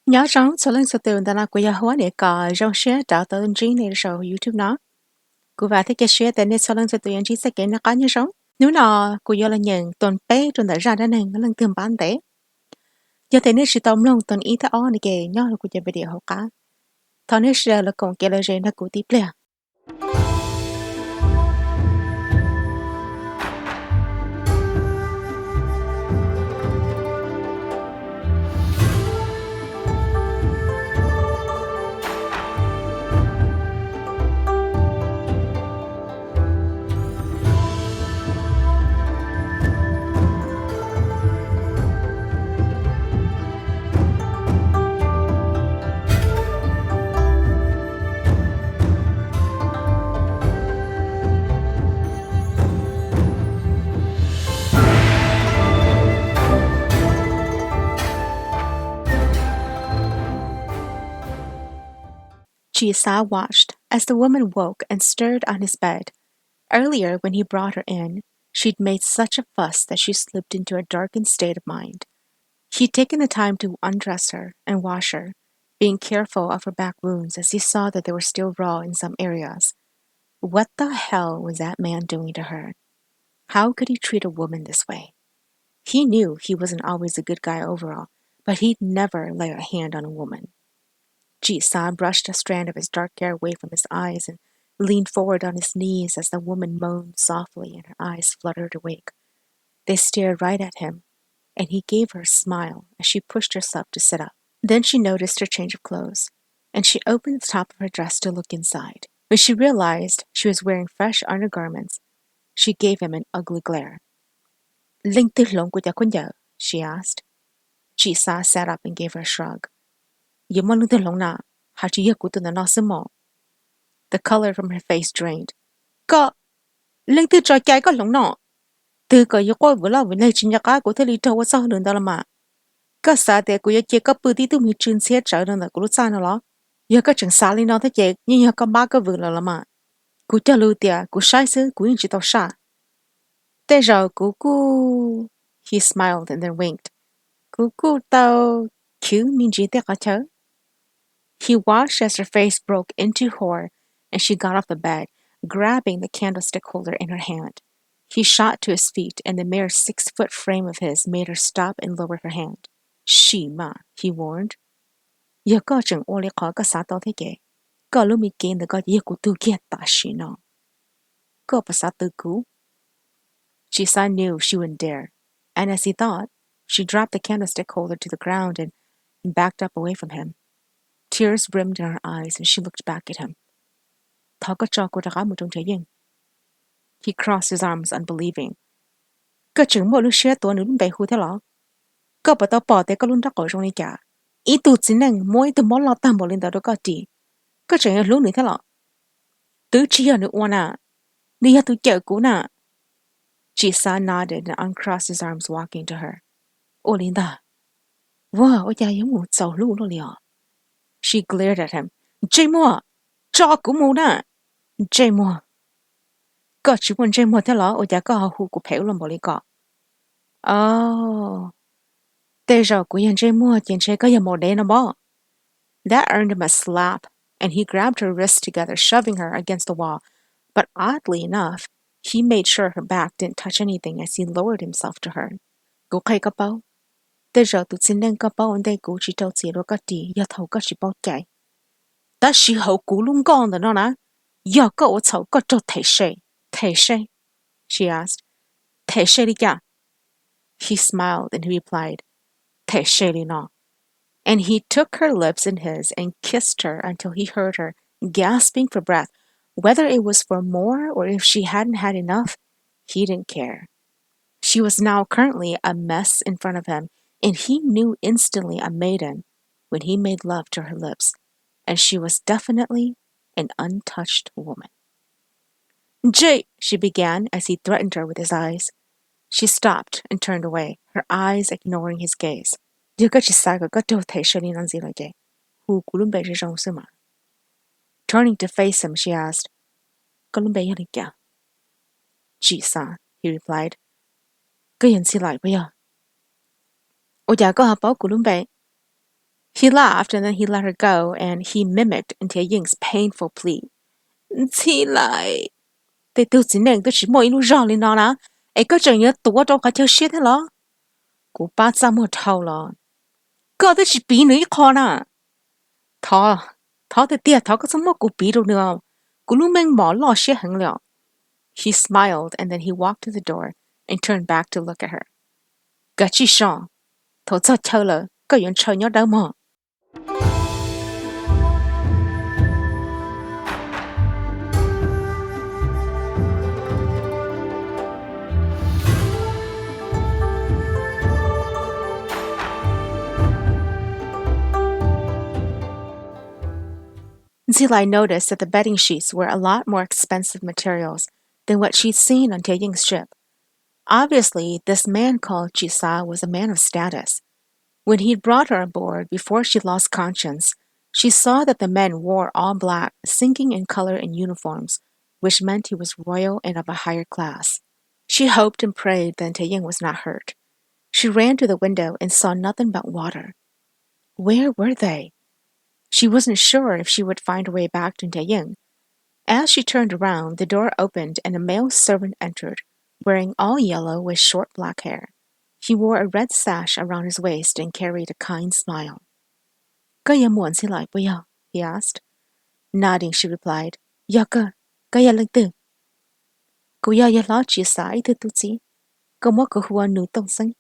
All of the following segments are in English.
Nhớ rằng số lần sự tưởng là của Yahoo này có trong share đã tới Ntxhi này show YouTube nó. Cú và thích cái share tên số lần sự tưởng Ntxhi sẽ kể nó có như sống. Nếu nó của yo là nhận tuần bé tuần đã ra đến này nó lần thường bán tế. Giờ thế nên sự tâm lòng tuần ý ta ó này kể nhớ là của giờ video học cá. Thọ nên share là còn kể là gì nó của tiếp liền. Jisa watched as the woman woke and stirred on his bed. Earlier, when he brought her in, she'd made such a fuss that she slipped into a darkened state of mind. He'd taken the time to undress her and wash her, being careful of her back wounds as he saw that they were still raw in some areas. What the hell was that man doing to her? How could he treat a woman this way? He knew he wasn't always a good guy overall, but he'd never lay a hand on a woman. Jisa brushed a strand of his dark hair away from his eyes and leaned forward on his knees as the woman moaned softly and her eyes fluttered awake. They stared right at him, and he gave her a smile as she pushed herself to sit up. Then she noticed her change of clothes, and she opened the top of her dress to look inside. When she realized she was wearing fresh undergarments, she gave him an ugly glare. "Linh tư lộn của she asked. Jisa sat up and gave her a shrug. "Yếm linh tư lộn nà, hà chỉ yếm của tụi nó sớm mò." The color from her face drained. "Có, linh tư trò chạy có lộn nọ. Từ có yếm coi vừa lo vừa lấy chính nhà của thế lý trâu sao hơn đó là mà. Có sao để của yếm chỉ có bự tí tụi mình chuyên xe trở nên là của lúc sao nó. Yếm có chẳng sao lý nó thế chạy, nhưng yếm có ba cái vừa là mà. Của cho lưu tiệt, của sai sư, của yếm chỉ tao sa. Thế rồi của He smiled and then winked. Của tao cứu mình chỉ thế cả chứ. He watched as her face broke into horror, and she got off the bed, grabbing the candlestick holder in her hand. He shot to his feet, and the mere 6-foot frame of his made her stop and lower her hand. "Shima," he warned. "Giờ có chừng ô lê khó có xá tao thế kể. Có lúc mình kênh có gì của tu kia ta xí nó. Có bà xá tư cú." Jisa knew she wouldn't dare, and as he thought, she dropped the candlestick holder to the ground and backed up away from him. Tears brimmed in her eyes, and she looked back at him. "Thọ có cho cô đã một trong thế yên." He crossed his arms unbelieving. "Có chừng mỗi lúc xưa tôi nữ bày hù thế lọ. Có bà tao bỏ tế có luôn đắc ở trong này cả. Ý tụ chỉ năng mỗi từ món lọ tạm bỏ lên đó có đi. Có chừng là lúc nữa thế lọ. Tứ chỉ ở nữ oan à. Đi hả tụi chợ cũ nà." Jisa nodded and uncrossed his arms, walking to her. "Ô lên đó. Wow, ôi cha giống một sầu lũ nó liò." She glared at him. "Ntxhi mua, cho cũng mua nè. Ntxhi mua." "Có chỉ muốn Ntxhi mua thế lọ, ôi cha có hù của phèo lòng bỏ lên cọ." "Oh. Thế rồi của Ntxhi mua chuyện chơi có gì một đêm nó bỏ." That earned him a slap, and he grabbed her wrists together, shoving her against the wall. But oddly enough, he made sure her back didn't touch anything as he lowered himself to her. "Cô khai cái bao. Thế rồi tụi xin lên cái bao, anh đây cô chỉ trâu xì rồi cái đi, giờ thầu cái chỉ bao chạy. Đã xì hậu cú lung con rồi nó nè. Giờ có ở chậu có cho thể shay." "Thể shay?" she asked. "Thể shay đi kìa." He smiled and he replied, "Thể shay đi nó." And he took her lips in his and kissed her until he heard her gasping for breath. Whether it was for more or if she hadn't had enough, he didn't care. She was now currently a mess in front of him, and he knew instantly a maiden when he made love to her lips, and she was definitely an untouched woman. "Ntxhi," she began as he threatened her with his eyes. She stopped and turned away, her eyes ignoring his gaze. Turning to face him, she asked, "Jisa," he replied. "Cái gì lại bây giờ?" "Ôi dạ có hợp báo của luôn vậy." He laughed and then he let her go and he mimicked Ntxhi Ying's painful plea. Ntxhi Lai, they do the name that she more in Rally Nana, a good journey at the water hotel shit law. Go back some more towel. God, that she be no corner. Ta, ta the dear talk some more go beetle now. Glooming more law she hung liao. He smiled and then he walked to the door and turned back to look at her. Gachi Shaw, Toza Tola, go yon chon your damo. Zilai noticed that the bedding sheets were a lot more expensive materials than what she'd seen on Ntxhi Ying's ship. Obviously, this man called Jisa was a man of status. When he'd brought her aboard before she lost conscience, she saw that the men wore all black, sinking in color and uniforms, which meant he was royal and of a higher class. She hoped and prayed that Ntxhi Ying was not hurt. She ran to the window and saw nothing but water. Where were they? She wasn't sure if she would find her way back to Ntxhi Ying. As she turned around, the door opened and a male servant entered, wearing all yellow with short black hair. He wore a red sash around his waist and carried a kind smile. "Có ya muốn xin lỗi不要?" he asked. Nodding, she replied, "Ya cơ, có ya lần tư." "Cô ya ya lo chỉ sai từ tu chi, có mua cô hua nữ tông sinh."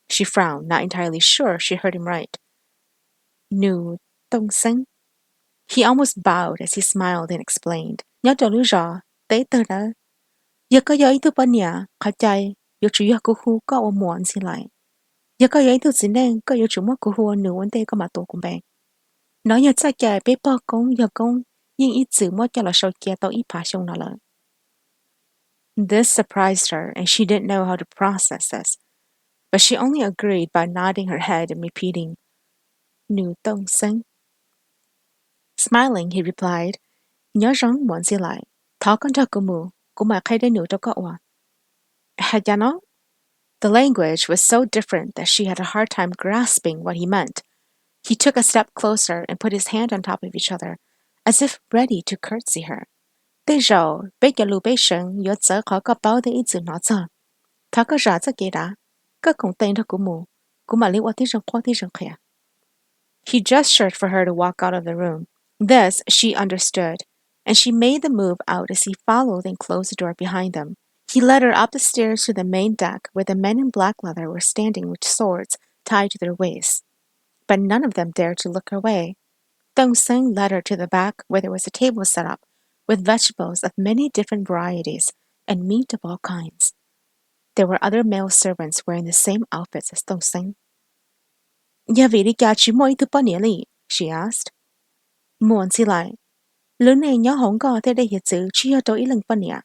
She frowned, not entirely sure she heard him right. "Nữ tông sinh?" He almost bowed as he smiled and explained. "Nhớ cho lưu rõ, tế tờ đó. Ya có ya ý tu bên nhà, khá chạy, ya chủ ya cô hua có ô muốn xin lại. Ya có ya ý tu xin nên, có ya chủ mua cô hua nữ vấn đề có mà tổ cùng bè. Nói ya chắc chạy bế bò công, ya công, nhưng ý chữ mua cho là sau kia tao ý phá xong nó lợi." This surprised her, and she didn't know how to process this. But she only agreed by nodding her head and repeating, "Nữ tông sinh." Smiling, he replied, "Nhớ rằng muốn gì lại, thọ con cho cô mà khai đến nữ cho cậu à." Had ya not? The language was so different that she had a hard time grasping what he meant. He took a step closer and put his hand on top of each other, as if ready to curtsy her. "Bây giờ, bây giờ lưu bây sinh, yo giờ khó có bao để ý chữ nó giờ. Thọ có rõ cho kỹ đã, có cùng tên cho cô mà lưu ở tí rừng khoa tí rừng khỏe." He gestured for her to walk out of the room. This she understood, and she made the move out as he followed and closed the door behind them. He led her up the stairs to the main deck where the men in black leather were standing with swords tied to their waists. But none of them dared to look her way. Dong Seng led her to the back where there was a table set up with vegetables of many different varieties and meat of all kinds. There were other male servants wearing the same outfits as Dong Seng. "Ya vị đi cả chú mỗi thứ bao nhiêu lì?" she asked. "Muốn gì lại? Lớn này nhớ hổng có thế đây hiện chữ chỉ ở đâu ý lần bao nhiêu.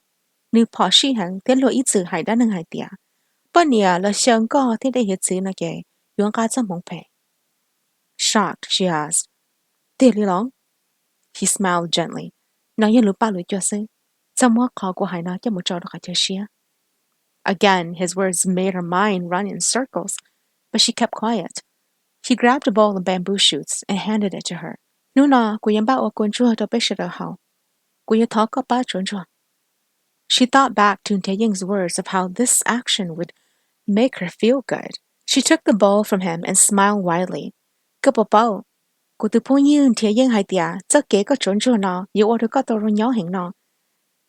Nếu bỏ sĩ hẳn thế lộ ý chữ hải đã nâng hải tìa. Bao nhiêu là sáng có thế đây hiện chữ nà kề, yuan cả cho mong phê." Shocked, she asked, "Thế lý long?" He smiled gently. "Nói như lúc ba lưỡi cho sư. Sao mua khó của hải nào cho một trò đó cả cho xia." Again, his words made her mind run in circles, but she kept quiet. He grabbed a bowl of bamboo shoots and handed it to her. "Nếu nào cô yên bảo ở quân chua đó bây giờ đâu hảo. Cô yên thọ có ba chuẩn chua." She thought back to Ntxhi Ying's words of how this action would make her feel good. She took the bowl from him and smiled widely. "Cơ bộ bao, cô tự phong như Ntxhi Ying hai tia, chắc kế có chuẩn chua nào, yêu ở có tàu nhỏ hình nào.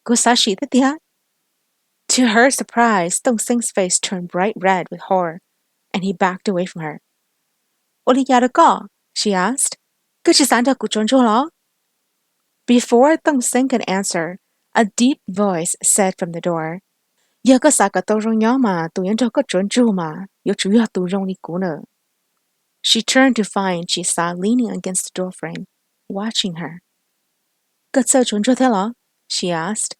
Cô sa shi thế tia?" To her surprise, Dong Seng's face turned bright red with horror, and he backed away from her. "Ôi ya được có?" she asked. "Cứ chỉ sáng cho cô chuẩn chua lo?" Before Dong Seng could answer, a deep voice said from the door, "Ya có sa cả tàu nhỏ mà, tụi yên cho có chuẩn chua mà, yêu chủ yếu tụi rong đi cũ nữa." She turned to find Jisa leaning against the doorframe, watching her. "Có sao chuẩn chua thế lo?" she asked.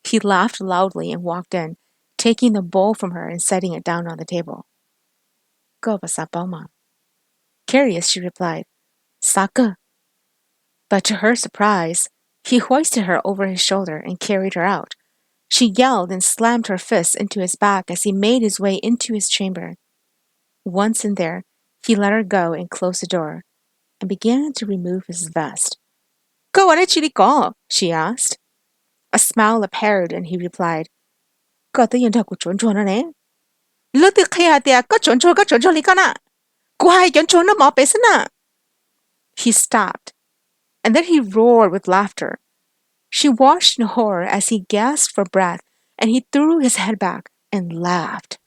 He laughed loudly and walked in, taking the bowl from her and setting it down on the table. "Có bà sa bao mà." Curious, she replied, "Sa cơ." But to her surprise, he hoisted her over his shoulder and carried her out. She yelled and slammed her fists into his back as he made his way into his chamber. Once in there, he let her go and closed the door, and began to remove his vest. "Go on, Ntxhi Laim," she asked. A smile appeared, and he replied, "Có tự nhiên của chuẩn chuẩn nè. Lúc tự khi hạt có chuẩn chuẩn lý con à. Của hai chuẩn chuẩn nó mỏ bế sân à." He stopped, and then he roared with laughter. She watched in horror as he gasped for breath, and he threw his head back and laughed.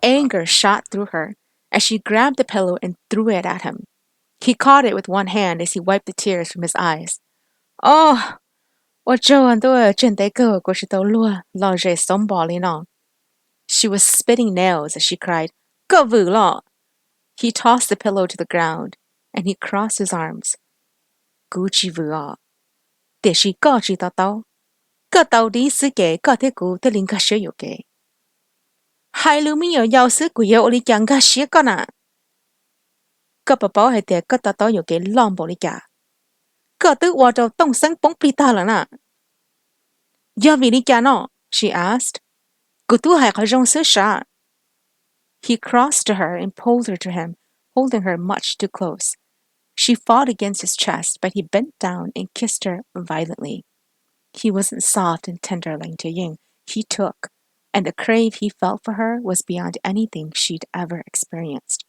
Anger shot through her as she grabbed the pillow and threw it at him. He caught it with one hand as he wiped the tears from his eyes. "Oh, 我这晚都真得个过去走路，老热松bỏ里呢." She was spitting nails as she cried, "Go vu lo!" He tossed the pillow to the ground, and he crossed his arms. "Gu chi vu a. Để she go chi tao tao. Cơ tao đi sư kế có thể cú thể linh cả sử dụng kế. Hai lưu mi ở giáo sư của yêu lý chẳng cả sử con à. Cơ bà bảo hay để cơ tao tao dùng kế lòng bỏ lý cả. Cơ tự hòa trâu tông sáng bóng pi ta là nà." "Yêu vì lý cả nó?" she asked. "Cú tu hay khỏi rong sư xa." He crossed to her and pulled her to him, holding her much too close. She fought against his chest, but he bent down and kissed her violently. He wasn't soft and tender like Ntxhi. He took, and the crave he felt for her was beyond anything she'd ever experienced.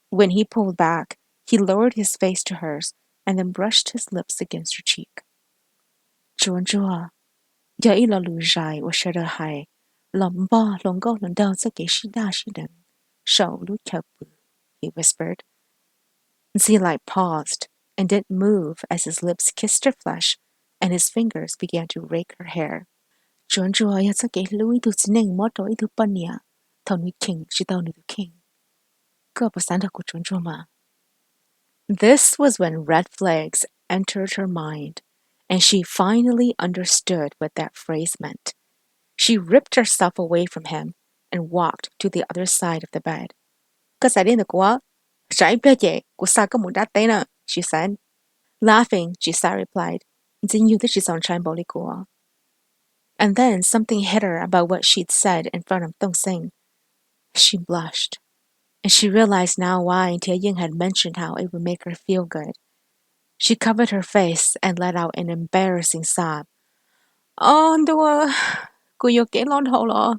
When he pulled back, he lowered his face to hers and then brushed his lips against her cheek. "Chuan chua, ya ila lu zhai wa shada hai, lam ba long go long dao za ge shi da shi den, shao lu kia bu," he whispered. Ntxhi Laim paused and didn't move as his lips kissed her flesh and his fingers began to rake her hair. "Chuan chua ya za ge lu tu zineng mo to tu pan ya, tao nu king shi tao nu king. Ke pa san da ku chuan chua ma." This was when red flags entered her mind, and she finally understood what that phrase meant. She ripped herself away from him and walked to the other side of the bed. She said. Laughing, Jisa replied, and then something hit her about what she'd said in front of Dong Sing. She blushed, and she realized now why Ntxhi had mentioned how it would make her feel good. She covered her face and let out an embarrassing sob. "Oh, Ndua, lo."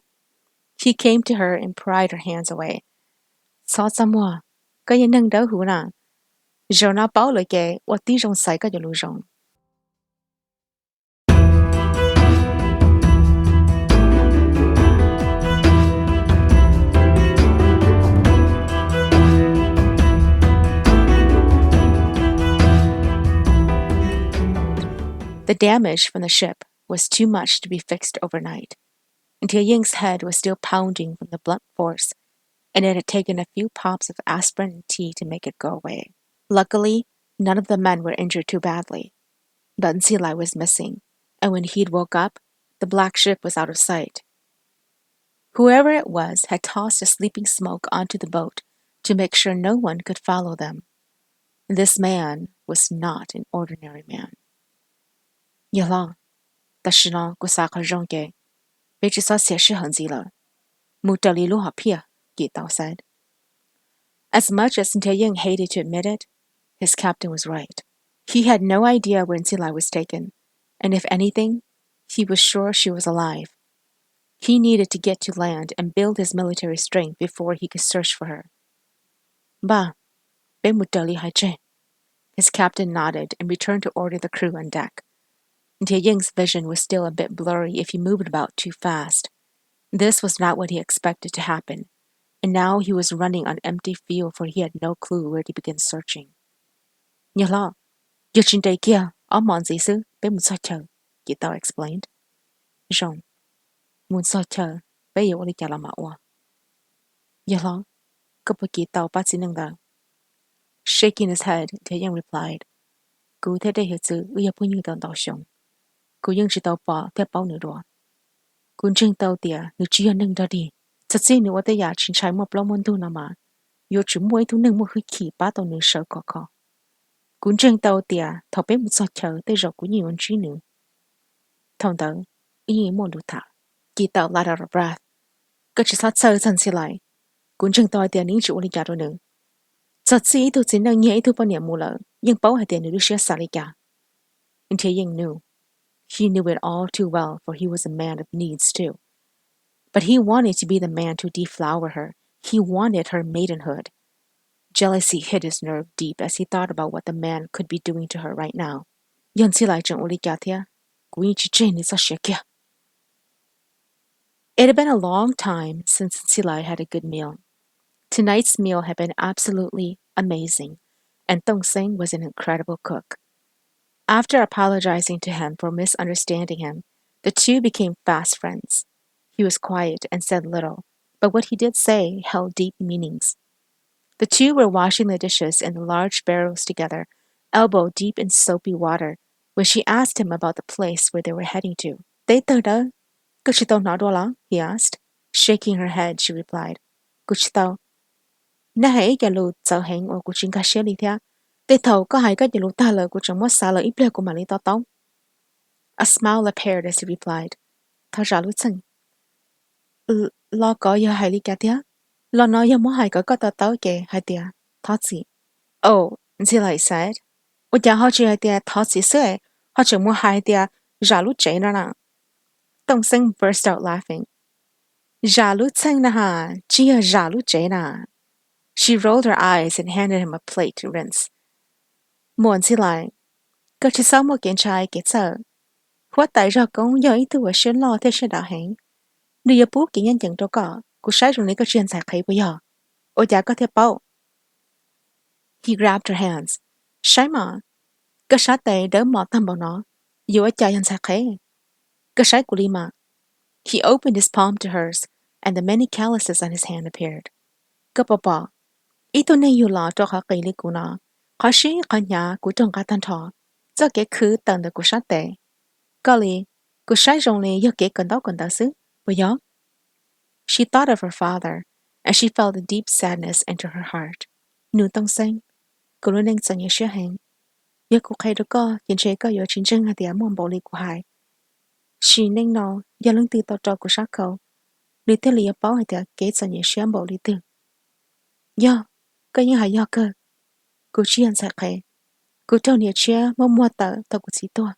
He came to her and pried her hands away. "Sao samwa, có yên nâng đỡ hữu nà. Rồi nó bảo lời kể, và tí rong sai có lưu rong." The damage from the ship was too much to be fixed overnight. Ntxhi's head was still pounding from the blunt force, and it had taken a few pops of aspirin and tea to make it go away. Luckily, none of the men were injured too badly. But Ntxhi Laim was missing, and when he'd woke up, the black ship was out of sight. Whoever it was had tossed a sleeping smoke onto the boat to make sure no one could follow them. This man was not an ordinary man. "Yala, ta shi na ku sa ka zhong ge, bei zhi sa xie shi hen zi le. Mu de li lu ha pia," Yi Dao said. As much as Ntxhi hated to admit it, his captain was right. He had no idea where Ntxhi Laim was taken, and if anything, he was sure she was alive. He needed to get to land and build his military strength before he could search for her. "Ba, bei mu de li hai zhe." His captain nodded and returned to order the crew on deck. Ntxhi's vision was still a bit blurry if he moved about too fast. This was not what he expected to happen, and now he was running on empty field for he had no clue where to begin searching. "Nyala, yachin day kia, amon zisu, be musacho," Yi Dao explained. "Zhong, musacho, be yoli kalamawa." "Yala, kapu Yi Dao batsinanga." Shaking his head, Ntxhi replied, "Gu te de hitsu, uya punyu dan dao xiong. Gu yung chi dao ba, te bao nu ruo. Gu jing dao dia, nu chi neng da di. Tsa nu wa te ya chin chai mo plo mon tu na ma. Yo chu mo tu neng mo hui ki ba dao nu shao ko ko. Gu jing dao dia, thao be mu sa chao te zhao gu ni yon chi nu." "Tong dao, yi mo lu ta." Yi Dao let out a breath. "Ge chi sa tsao zan si lai. Gu jing dao dia ning chi wo li ya do nu. Giọt sĩ tu chỉ năng nhảy tu bao nhiêu mù lợ, nhưng bảo hai tiền nữ sẽ xả đi cả. Ntxhi knew. He knew it all too well, for he was a man of needs too. But he wanted to be the man to deflower her. He wanted her maidenhood. Jealousy hit his nerve deep as he thought about what the man could be doing to her right now. Ntxhi Laim. It had been a long time since Ntxhi Laim had a good meal. Tonight's meal had been absolutely amazing, and Ntongseng was an incredible cook. After apologizing to him for misunderstanding him, the two became fast friends. He was quiet and said little, but what he did say held deep meanings. The two were washing the dishes in the large barrels together, elbow deep in soapy water, when she asked him about the place where they were heading to. They thought, he asked. Shaking her head, she replied, Kuchitao. Nahe yalu tsao heng o kuchinga sheli thia. They thought ko hai ka yalu tala kuchamo sala iple ko mali tao. A smile appeared as he replied, Tha jalu tseng. Lo ko ya hai li ka thia. Lo no ya mo hai ka tao ke hai tia. Tha. Oh, Ntxhi Laim said. Wo ya ho chi hai tia tha si se. Ho chi mo hai tia jalu jay na. Ntongseng burst out laughing. Jalu tseng na ha, jia jalu jay na. She rolled her eyes and handed him a plate to rinse. Mo Ntxhi Laim, có chỉ sao một kiện trai kết sợ. What tại ra công giờ ý tôi xin lo thế sẽ đã hẹn. Nếu bố kiện nhân chẳng đâu có, cô sai rồi cái chuyện giải khai bây giờ. Ôi giá có thể bảo. He grabbed her hands. Sai mà. Cái sát tệ đỡ mọ tâm bảo nó. Dù ở chả nhân giải khai. Cái sai của Ly mà. He opened his palm to hers, and the many calluses on his hand appeared. Cái bà. Ý tôi nên dù lo cho họ kỳ lý của nó. Khó sĩ khó nhà của trong cả thân thọ. Cho cái khứ tận được của sát tệ. Có lý, cô sai rồng lý yêu kế cần đó xứ. Bởi gió. She thought of her father, and she felt a deep sadness enter her heart. Nụ tông xanh, cô luôn nên dần nhớ sửa hành. Yêu cô khai được có, nhìn chế có yếu chính chân hạt tía môn bộ lý của hai. She nên nó, yêu lưng tư tỏ trò của sát khẩu. Lý thế lý bảo hạt tía kế dần nhớ sửa bộ lý tư. Yo, có những hài yo cơ. Cô chỉ ăn sạc khai. Cô trâu nhớ chia mô mua tờ tàu của chị tua.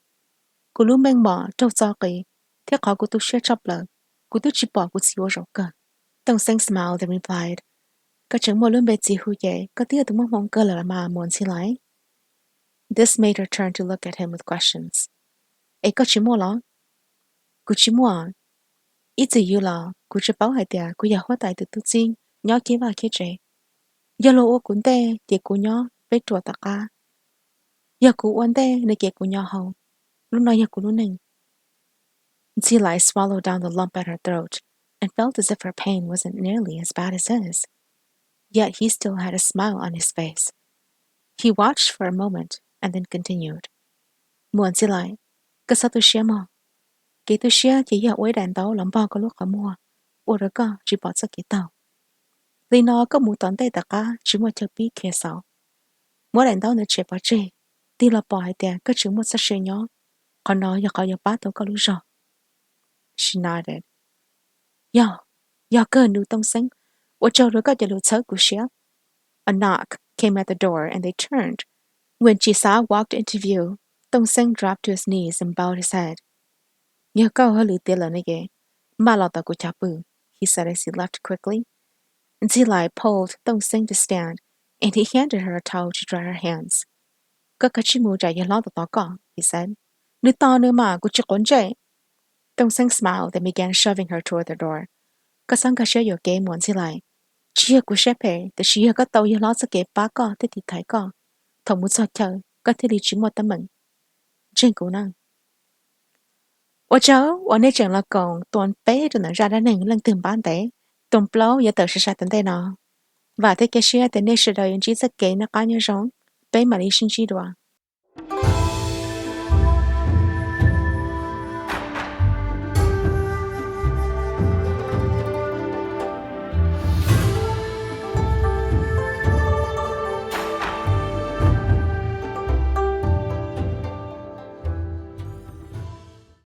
Cô lúc mênh bỏ trâu do kỳ. Thế khó cô tu sửa chọc lờ. Cô tu chỉ bỏ của chị ô rổ cơ. Tông xanh smiled and replied, Có chứng mô luôn bê chị hư dễ. Có tiếc tụi mong cơ là mà muốn xin lái. This made her turn to look at him with questions. Ê có chứng mô lo? Cô chỉ mô à? Ý gì yêu là cô chỉ bảo hai tìa cô giả hóa tài từ tu xin. Nhỏ kế vào kế chế. Giờ lô ô cuốn tê thì cô nhỏ bế trùa tạ ca. Giờ cô uốn tê nơi kế cô nhỏ hầu. Lúc nói giờ cô lúc nình. Ntxhi Laim swallowed down the lump at her throat and felt as if her pain wasn't nearly as bad as his. Yet he still had a smile on his face. He watched for a moment and then continued. Mua Ntxhi Laim, cái sao tôi xia mà? Cái tôi xia chỉ giờ uế đàn tàu làm bao có lúc khó mua. Ủa rồi có chỉ bỏ cho cái tàu. Lý nó có mù tón tay tạ ca chỉ mua cho bí kia sao. Mua đàn tàu nữa chế bỏ chê. Đi là bỏ hai tiền có chứng một sát xê nhỏ. Còn nó giờ có giờ bá tàu có lúc rồi. She nodded. Yo cơ nụ tông xanh. Ủa châu rồi có giờ lụt sớ của xia. A knock came at the door and they turned. When Chisa walked into view, Ntongseng dropped to his knees and bowed his head. Nhớ câu hơi lụt tiền lần này ghê. Mà lọt tàu của chá bư, he said as he left quickly. Ntxhi Laim pulled Ntongseng to stand, and he handed her a towel to dry her hands. Có cái chi mù chạy giờ lọt tàu có, he said. Nữ to nữ mà của chị con chạy. Ntongseng smiled and began shoving her toward the door. Có sang cả xe yếu kế muốn Ntxhi Laim. Chị của xe phê, để chị có tàu giờ lọt sẽ kế bá có, thế thì thấy có. Thổng muốn sao chờ, có thể đi chỉ một tấm mình. Trên cổ năng. 我找我那整了工，端背着能让人能冷等班的，东不老也都是啥等的呢。và thế cái xe thì nên sự đời chỉ sẽ kể nó cá nhân sống, bé mà đi sinh chi đó.